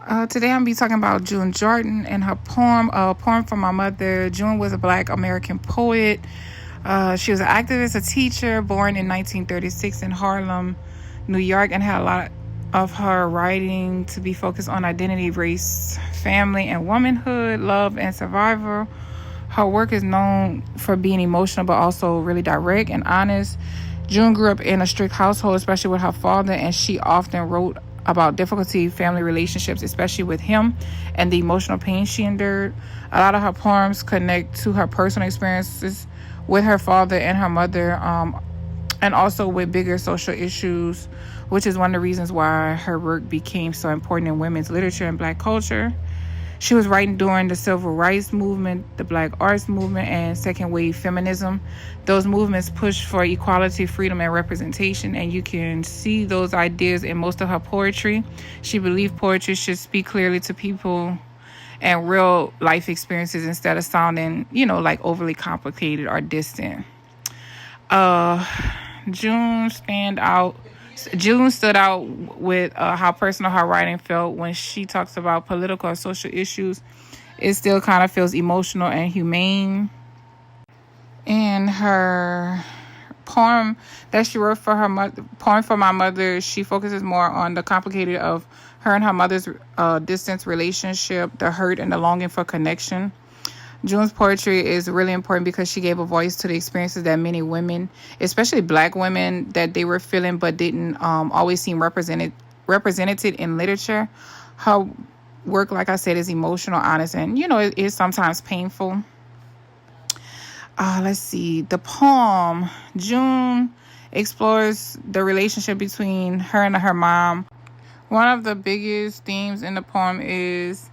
Today I'm be talking about June Jordan and her poem, A Poem from My Mother. June was a Black American poet. She was an activist, a teacher, born in 1936 in Harlem, New York, and had a lot of her writing to be focused on identity, race, family, and womanhood, love, and survival. Her work is known for being emotional, but also really direct and honest. June grew up in a strict household, especially with her father, and she often wrote about difficulty family relationships, especially with him, and the emotional pain she endured. A lot of her poems connect to her personal experiences with her father and her mother, and also with bigger social issues, which is one of the reasons why her work became so important in women's literature and Black culture. She was writing during the Civil Rights Movement, the Black Arts Movement, and Second Wave Feminism. Those movements pushed for equality, freedom, and representation, and you can see those ideas in most of her poetry. She believed poetry should speak clearly to people and real life experiences instead of sounding, like overly complicated or distant. June stood out with how personal her writing felt when she talks about political or social issues. It still kind of feels emotional and humane. In her poem that she wrote for her mother, Poem for My Mother, she focuses more on the complicated of her and her mother's distance relationship, the hurt and the longing for connection. June's poetry is really important because she gave a voice to the experiences that many women, especially Black women, that they were feeling but didn't always seem represented in literature. Her work, like I said, is emotional, honest, and it is sometimes painful. Let's see. The poem, June explores the relationship between her and her mom. One of the biggest themes in the poem is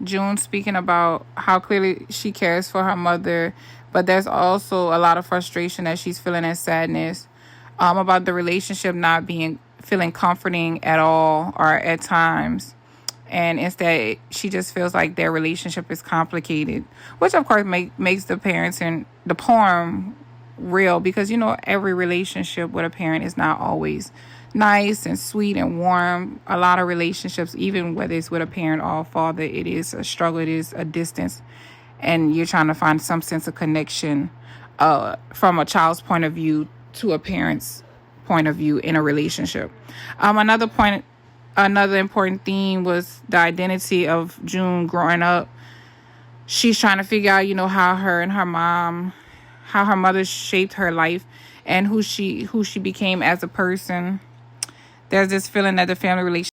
June speaking about how clearly she cares for her mother, but there's also a lot of frustration that she's feeling and sadness about the relationship not feeling comforting at all or at times. And instead, she just feels like their relationship is complicated, which of course makes the parents in the poem real because, every relationship with a parent is not always nice and sweet and warm. A lot of relationships, even whether it's with a parent or a father, it is a struggle, it is a distance, and you're trying to find some sense of connection from a child's point of view to a parent's point of view in a relationship. Another important theme was the identity of June growing up. She's trying to figure out, how her mother shaped her life and who she became as a person. There's this feeling that the family relationship